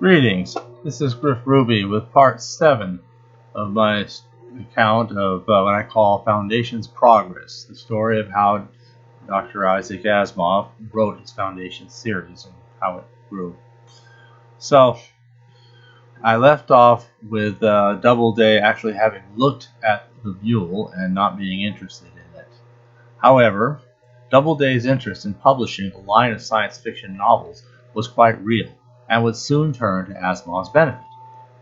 Greetings, this is Griff Ruby with part 7 of my account of what I call Foundation's Progress, the story of how Dr. Isaac Asimov wrote his Foundation series and how it grew. So, I left off with Doubleday actually having looked at the mule and not being interested in it. However, Doubleday's interest in publishing a line of science fiction novels was quite real, and would soon turn to Asimov's benefit.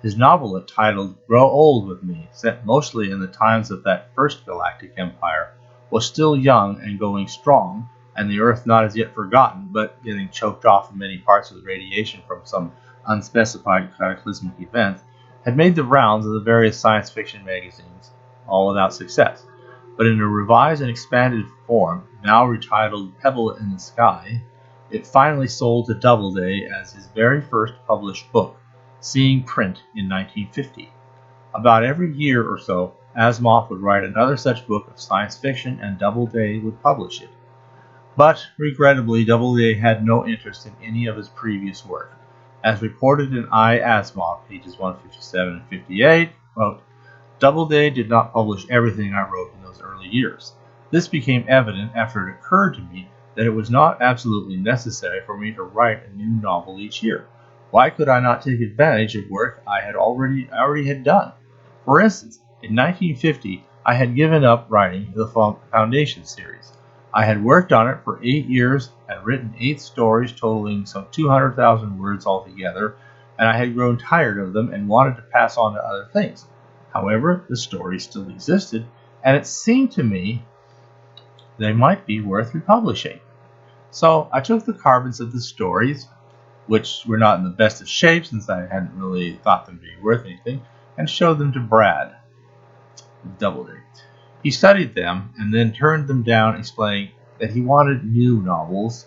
His novelette titled Grow Old With Me, set mostly in the times of that first galactic empire, was still young and going strong, and the Earth not as yet forgotten, but getting choked off in many parts with radiation from some unspecified cataclysmic event, had made the rounds of the various science fiction magazines, all without success. But in a revised and expanded form, now retitled Pebble in the Sky, it finally sold to Doubleday as his very first published book, seeing print in 1950. About every year or so, Asimov would write another such book of science fiction and Doubleday would publish it. But, regrettably, Doubleday had no interest in any of his previous work. As reported in I, Asimov, pages 157 and 58, quote, Doubleday did not publish everything I wrote in those early years. This became evident after it occurred to me that it was not absolutely necessary for me to write a new novel each year. Why could I not take advantage of work I already had done? For instance, in 1950, I had given up writing the Foundation series. I had worked on it for 8 years and written 8 stories totaling some 200,000 words altogether, and I had grown tired of them and wanted to pass on to other things. However, the stories still existed, and it seemed to me they might be worth republishing. So I took the carbons of the stories, which were not in the best of shape since I hadn't really thought them to be worth anything, and showed them to Brad, Doubleday. He studied them and then turned them down, explaining that he wanted new novels,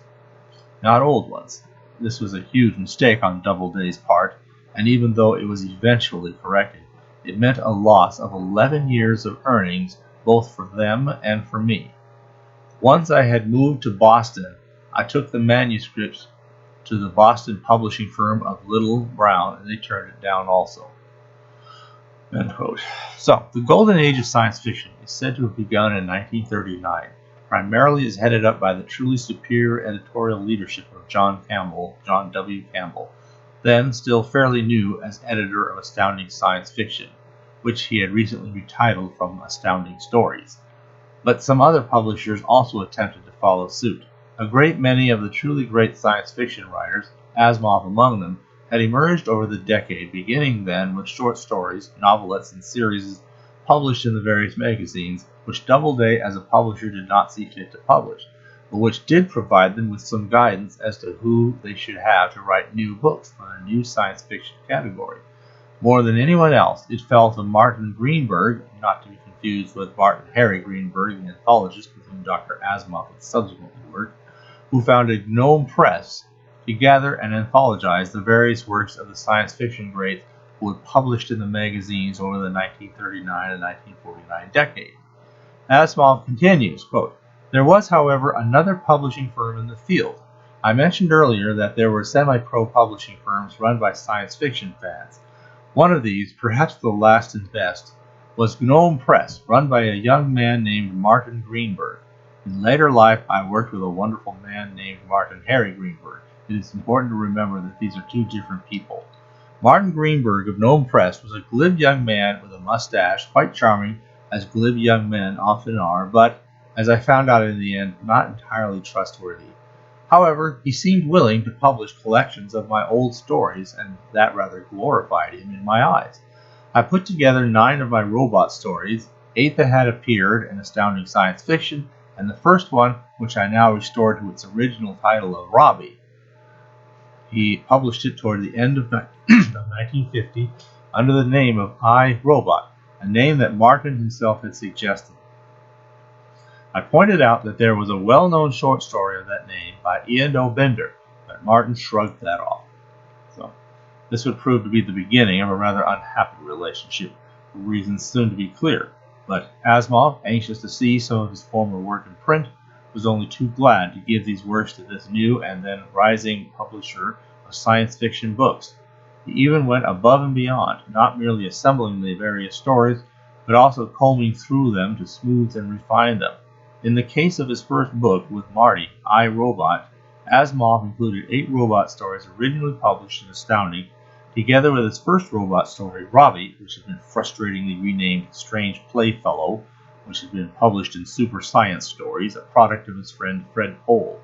not old ones. This was a huge mistake on Doubleday's part, and even though it was eventually corrected, it meant a loss of 11 years of earnings both for them and for me. Once I had moved to Boston, I took the manuscripts to the Boston publishing firm of Little Brown, and they turned it down also. End quote. So, the golden age of science fiction is said to have begun in 1939, primarily as headed up by the truly superior editorial leadership of John W. Campbell, then still fairly new as editor of Astounding Science Fiction, which he had recently retitled from Astounding Stories. But some other publishers also attempted to follow suit. A great many of the truly great science fiction writers, Asimov among them, had emerged over the decade, beginning then with short stories, novelettes, and series published in the various magazines, which Doubleday as a publisher did not see fit to publish, but which did provide them with some guidance as to who they should have to write new books for a new science fiction category. More than anyone else, it fell to Martin Greenberg, not to be confused with Martin Harry Greenberg, the anthologist with whom Dr. Asimov would subsequently work, who founded Gnome Press to gather and anthologize the various works of the science fiction greats who were published in the magazines over the 1939 and 1949 decade. Asimov continues, quote, There was, however, another publishing firm in the field. I mentioned earlier that there were semi-pro publishing firms run by science fiction fans. One of these, perhaps the last and best, was Gnome Press, run by a young man named Martin Greenberg. In later life, I worked with a wonderful man named Martin Harry Greenberg. It is important to remember that these are two different people. Martin Greenberg of Gnome Press was a glib young man with a mustache, quite charming, as glib young men often are, but, as I found out in the end, not entirely trustworthy. However, he seemed willing to publish collections of my old stories, and that rather glorified him in my eyes. I put together 9 of my robot stories, 8 that had appeared in Astounding Science Fiction, and the first one, which I now restored to its original title of Robbie. He published it toward the end of 1950 under the name of I, Robot, a name that Martin himself had suggested. I pointed out that there was a well-known short story of that name by Ian Bender, but Martin shrugged that off. So, this would prove to be the beginning of a rather unhappy relationship, for reasons soon to be clear. But Asimov, anxious to see some of his former work in print, was only too glad to give these works to this new and then rising publisher of science fiction books. He even went above and beyond, not merely assembling the various stories, but also combing through them to smooth and refine them. In the case of his first book with Marty, I, Robot, Asimov included 8 robot stories originally published in Astounding, together with his first robot story, Robbie, which had been frustratingly renamed Strange Playfellow, which had been published in Super Science Stories, a product of his friend Fred Pohl.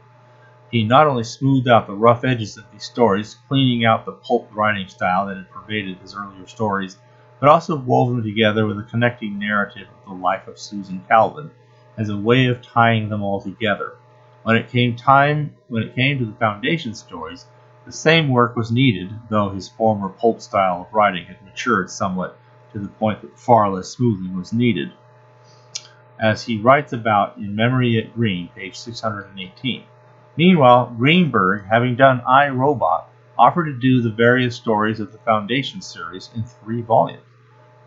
He not only smoothed out the rough edges of these stories, cleaning out the pulp writing style that had pervaded his earlier stories, but also wove them together with a connecting narrative of the life of Susan Calvin, as a way of tying them all together. When it came to the foundation stories, the same work was needed, though his former pulp style of writing had matured somewhat to the point that far less smoothing was needed. As he writes about in Memory Yet Green, page 618. Meanwhile, Greenberg, having done I, Robot, offered to do the various stories of the Foundation series in 3 volumes.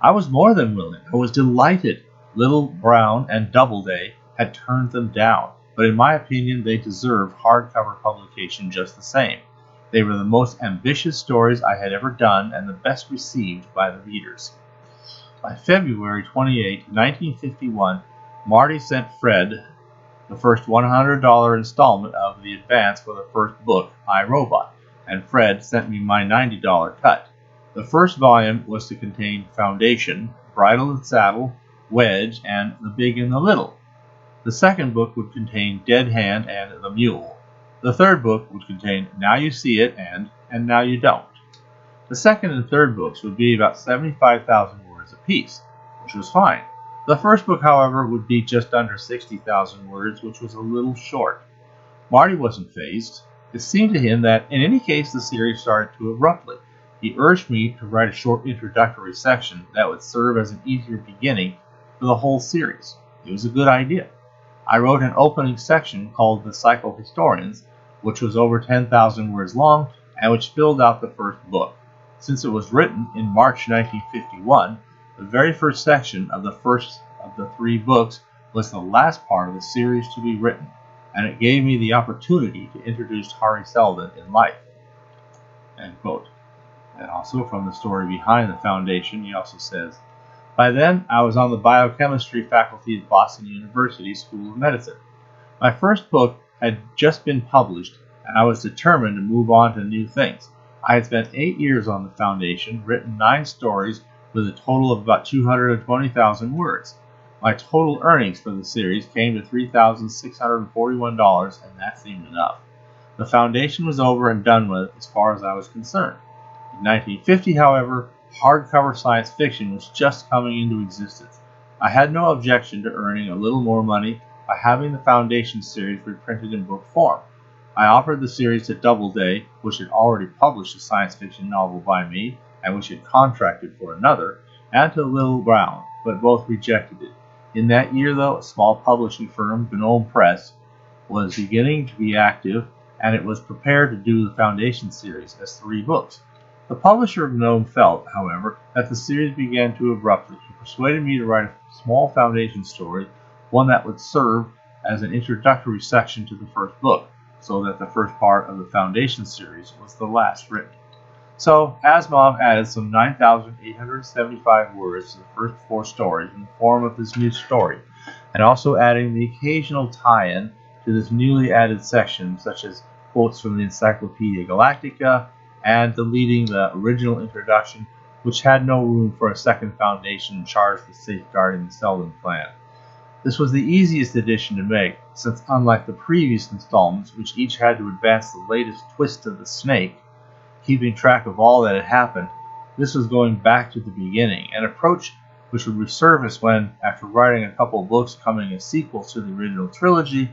I was more than willing. I was delighted. Little Brown and Doubleday had turned them down, but in my opinion they deserved hardcover publication just the same. They were the most ambitious stories I had ever done and the best received by the readers. By February 28, 1951, Marty sent Fred the first $100 installment of the advance for the first book, I, Robot, and Fred sent me my $90 cut. The first volume was to contain Foundation, Bridle and Saddle, Wedge, and The Big and the Little. The second book would contain Dead Hand and The Mule. The third book would contain Now You See It and Now You Don't. The second and third books would be about 75,000 words apiece, which was fine. The first book, however, would be just under 60,000 words, which was a little short. Marty wasn't fazed. It seemed to him that, in any case, the series started too abruptly. He urged me to write a short introductory section that would serve as an easier beginning for the whole series. It was a good idea. I wrote an opening section called The Psychohistorians, which was over 10,000 words long and which filled out the first book. Since it was written in March 1951, the very first section of the first of the 3 books was the last part of the series to be written, and it gave me the opportunity to introduce Hari Seldon in life. End quote. And also from the story behind the Foundation, he also says, by then, I was on the biochemistry faculty at Boston University School of Medicine. My first book had just been published, and I was determined to move on to new things. I had spent 8 years on the Foundation, written 9 stories with a total of about 220,000 words. My total earnings for the series came to $3,641, and that seemed enough. The Foundation was over and done with as far as I was concerned. In 1950, however, hardcover science fiction was just coming into existence. I had no objection to earning a little more money by having the Foundation series reprinted in book form. I offered the series to Doubleday, which had already published a science fiction novel by me, and which had contracted for another, and to Little Brown, but both rejected it. In that year, though, a small publishing firm, Gnome Press, was beginning to be active, and it was prepared to do the Foundation series as 3 books. The publisher of Gnome felt, however, that the series began too abruptly. He persuaded me to write a small Foundation story, one that would serve as an introductory section to the first book, so that the first part of the Foundation series was the last written. So, Asimov added some 9,875 words to the first 4 stories in the form of this new story, and also adding the occasional tie-in to this newly added section, such as quotes from the Encyclopedia Galactica, and deleting the original introduction, which had no room for a second Foundation charged with safeguarding the Seldon plan. This was the easiest addition to make, since unlike the previous installments, which each had to advance the latest twist of the snake, keeping track of all that had happened, this was going back to the beginning, an approach which would resurface when, after writing a couple of books coming as sequels to the original trilogy,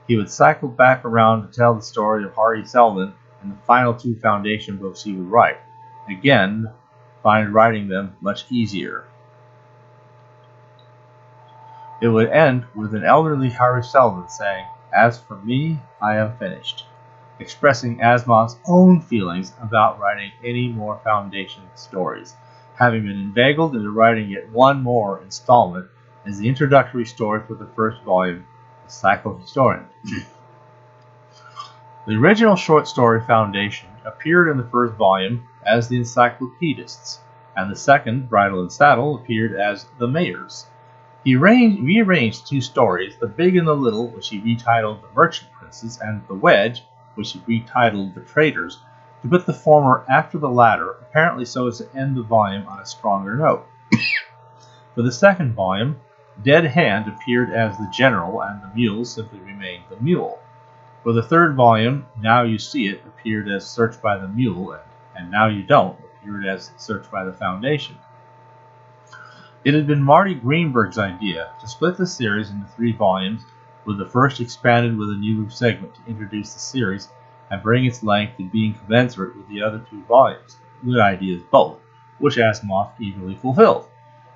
he would cycle back around to tell the story of Hari Seldon and the final 2 Foundation books he would write. Again, find writing them much easier. It would end with an elderly Hari Seldon saying, "As for me, I am finished," expressing Asimov's own feelings about writing any more Foundation stories, having been inveigled into writing yet one more installment as the introductory story for the first volume, The Psychohistorian. The original short story Foundation appeared in the first volume as the Encyclopedists, and the second, Bridle and Saddle, appeared as the Mayors. He rearranged two stories, The Big and the Little, which he retitled The Merchant Princes, and The Wedge, which he retitled The Traders, to put the former after the latter, apparently so as to end the volume on a stronger note. For the second volume, Dead Hand appeared as the General, and the Mule simply remained the Mule. For the third volume, Now You See It appeared as Search by the Mule, and Now You Don't appeared as Search by the Foundation. It had been Marty Greenberg's idea to split the series into 3 volumes, with the first expanded with a new segment to introduce the series and bring its length to being commensurate with the other 2 volumes. Good ideas both, which Asimov eagerly fulfilled.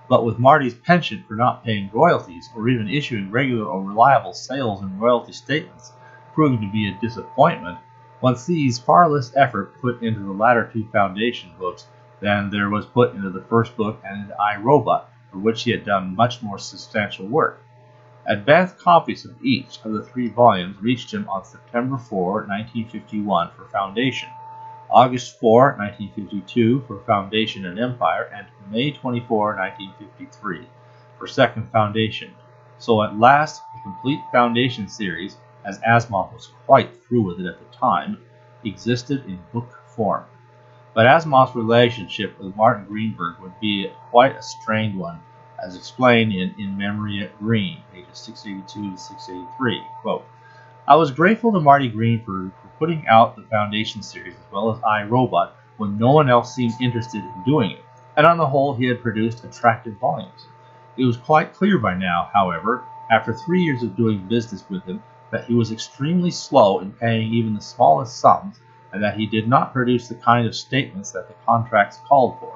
But with Marty's penchant for not paying royalties or even issuing regular or reliable sales and royalty statements proving to be a disappointment, one sees far less effort put into the latter 2 Foundation books than there was put into the first book and into I, Robot, for which he had done much more substantial work. Advanced copies of each of the 3 volumes reached him on September 4, 1951 for Foundation, August 4, 1952 for Foundation and Empire, and May 24, 1953 for Second Foundation. So at last, the complete Foundation series, as Asimov was quite through with it at the time, existed in book form. But Asimov's relationship with Martin Greenberg would be quite a strained one, as explained in Memory at Green, pages 682 to 683. Quote, I was grateful to Marty Greenberg for putting out the Foundation series as well as I, Robot when no one else seemed interested in doing it, and on the whole he had produced attractive volumes. It was quite clear by now, however, after 3 years of doing business with him, that he was extremely slow in paying even the smallest sums, and that he did not produce the kind of statements that the contracts called for.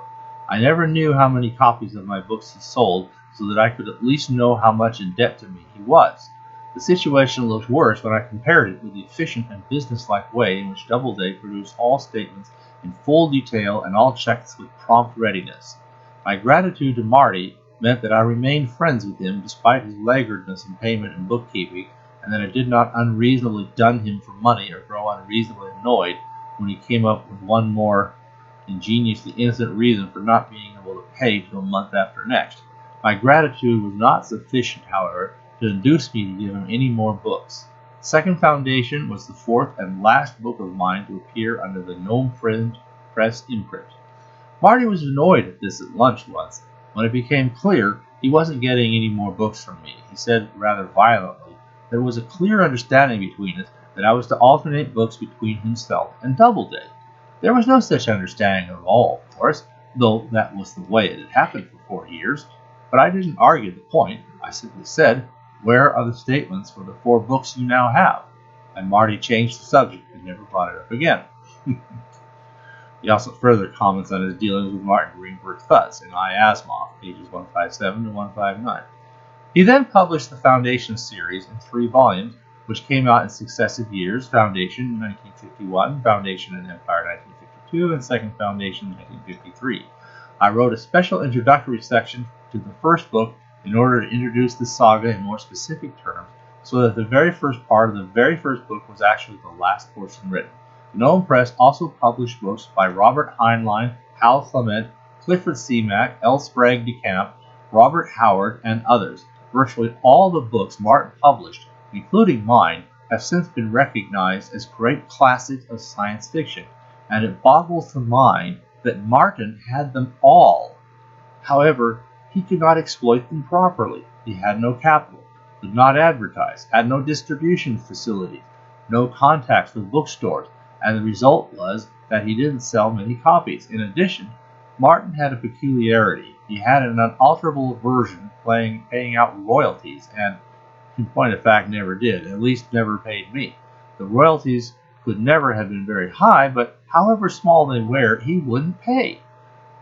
I never knew how many copies of my books he sold, so that I could at least know how much in debt to me he was. The situation looked worse when I compared it with the efficient and businesslike way in which Doubleday produced all statements in full detail and all checks with prompt readiness. My gratitude to Marty meant that I remained friends with him despite his laggardness in payment and bookkeeping, and that I did not unreasonably dun him for money or grow unreasonably annoyed when he came up with one more ingeniously innocent reason for not being able to pay till a month after next. My gratitude was not sufficient, however, to induce me to give him any more books. Second Foundation was the 4th and last book of mine to appear under the Gnome Press imprint. Marty was annoyed at this at lunch once. When it became clear he wasn't getting any more books from me, he said rather violently, there was a clear understanding between us that I was to alternate books between himself and Doubleday. There was no such understanding at all, of course, though that was the way it had happened for 4 years. But I didn't argue the point. I simply said, where are the statements for the 4 books you now have? And Marty changed the subject and never brought it up again. He also further comments on his dealings with Martin Greenberg thus in I, Asimov, pages 157 to 159. He then published the Foundation series in 3 volumes, which came out in successive years, Foundation in 1951, Foundation and Empire 1952, and Second Foundation in 1953. I wrote a special introductory section to the first book in order to introduce the saga in more specific terms, so that the very first part of the very first book was actually the last portion written. Gnome Press also published books by Robert Heinlein, Hal Clement, Clifford C. Mack, L. Sprague de Camp, Robert Howard, and others. Virtually all the books Martin published, including mine, have since been recognized as great classics of science fiction, and it boggles the mind that Martin had them all. However, he could not exploit them properly. He had no capital, could not advertise, had no distribution facilities, no contacts with bookstores, and the result was that he didn't sell many copies. In addition, Martin had a peculiarity. He had an unalterable aversion paying out royalties, and, in point of fact, never did, at least never paid me. The royalties could never have been very high, but however small they were, he wouldn't pay.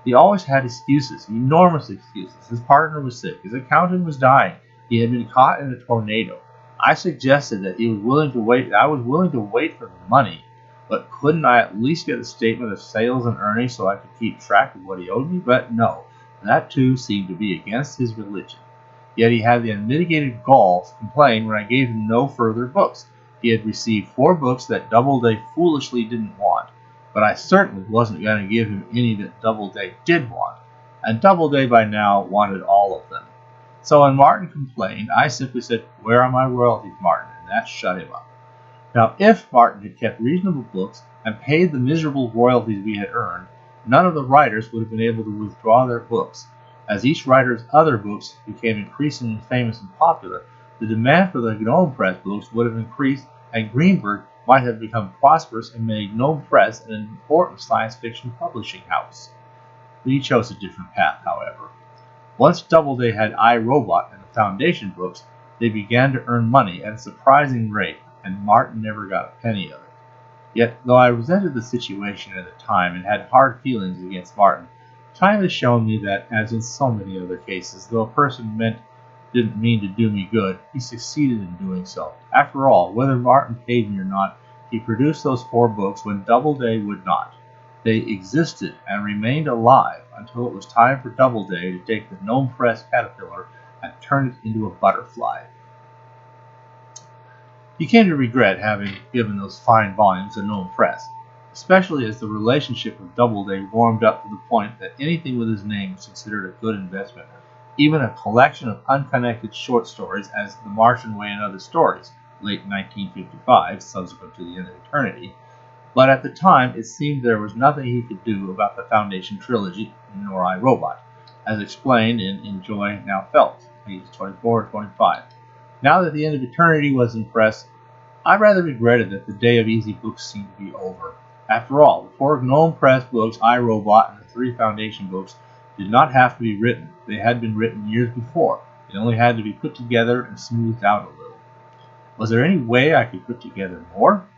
He always had excuses, enormous excuses. His partner was sick. His accountant was dying. He had been caught in a tornado. I suggested that I was willing to wait for the money, but couldn't I at least get a statement of sales and earnings so I could keep track of what he owed me? But no, that too seemed to be against his religion. Yet he had the unmitigated gall to complain when I gave him no further books. He had received 4 books that Doubleday foolishly didn't want. but I certainly wasn't going to give him any that Doubleday did want, and Doubleday by now wanted all of them. So when Martin complained, I simply said, "Where are my royalties, Martin?" and that shut him up. Now, if Martin had kept reasonable books and paid the miserable royalties we had earned, none of the writers would have been able to withdraw their books. As each writer's other books became increasingly famous and popular, the demand for the Gnome Press books would have increased, and Greenberg might have become prosperous and made Gnome Press an important science fiction publishing house. But he chose a different path, however. Once Doubleday had I, Robot and the Foundation books, they began to earn money at a surprising rate, and Martin never got a penny of it. Yet, though I resented the situation at the time and had hard feelings against Martin, time has shown me that, as in so many other cases, though a person didn't mean to do me good, he succeeded in doing so. After all, whether Martin paid me or not, he produced those 4 books when Doubleday would not. They existed and remained alive until it was time for Doubleday to take the Gnome Press caterpillar and turn it into a butterfly. He came to regret having given those fine volumes to Gnome Press, especially as the relationship with Doubleday warmed up to the point that anything with his name was considered a good investment, even a collection of unconnected short stories as The Martian Way and Other Stories, late 1955, subsequent to the end of eternity. But at the time, it seemed there was nothing he could do about the Foundation trilogy, nor I, Robot, as explained in Enjoy Now Felt, pages 24 and 25. Now that the end of eternity was in press, I rather regretted that the day of easy books seemed to be over. After all, the 4 Gnome Press books, I, Robot, and the 3 Foundation books did not have to be written. They had been written years before. They only had to be put together and smoothed out a little. Was there any way I could put together more?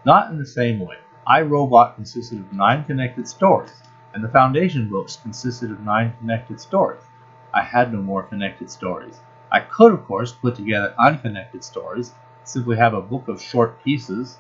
Not in the same way. I, Robot consisted of 9 connected stories, and the Foundation books consisted of 9 connected stories. I had no more connected stories. I could, of course, put together unconnected stories, simply have a book of short pieces.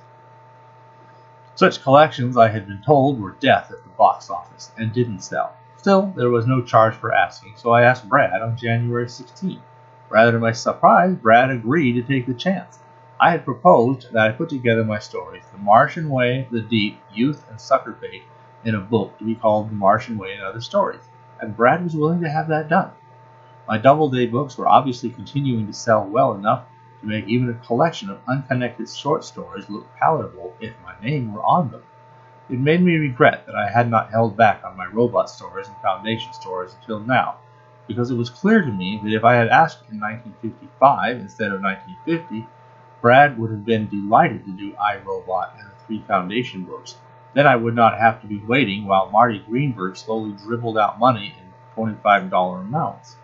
Such collections, I had been told, were death at the box office and didn't sell. Still, there was no charge for asking, so I asked Brad on January 16. Rather to my surprise, Brad agreed to take the chance. I had proposed that I put together my stories, The Martian Way, The Deep, Youth, and Sucker Bait, in a book to be called The Martian Way and Other Stories, and Brad was willing to have that done. My Doubleday books were obviously continuing to sell well enough to make even a collection of unconnected short stories look palatable if my name were on them. It made me regret that I had not held back on my Robot stories and Foundation stories until now, because it was clear to me that if I had asked in 1955 instead of 1950, Brad would have been delighted to do I, Robot and the 3 Foundation books. Then I would not have to be waiting while Marty Greenberg slowly dribbled out money in $25 amounts.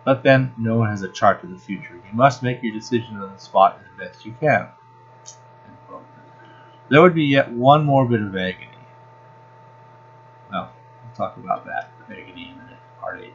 But then, no one has a chart to the future. You must make your decision on the spot as best you can. There would be yet one more bit of agony. Well, we'll talk about that, agony, in part 8.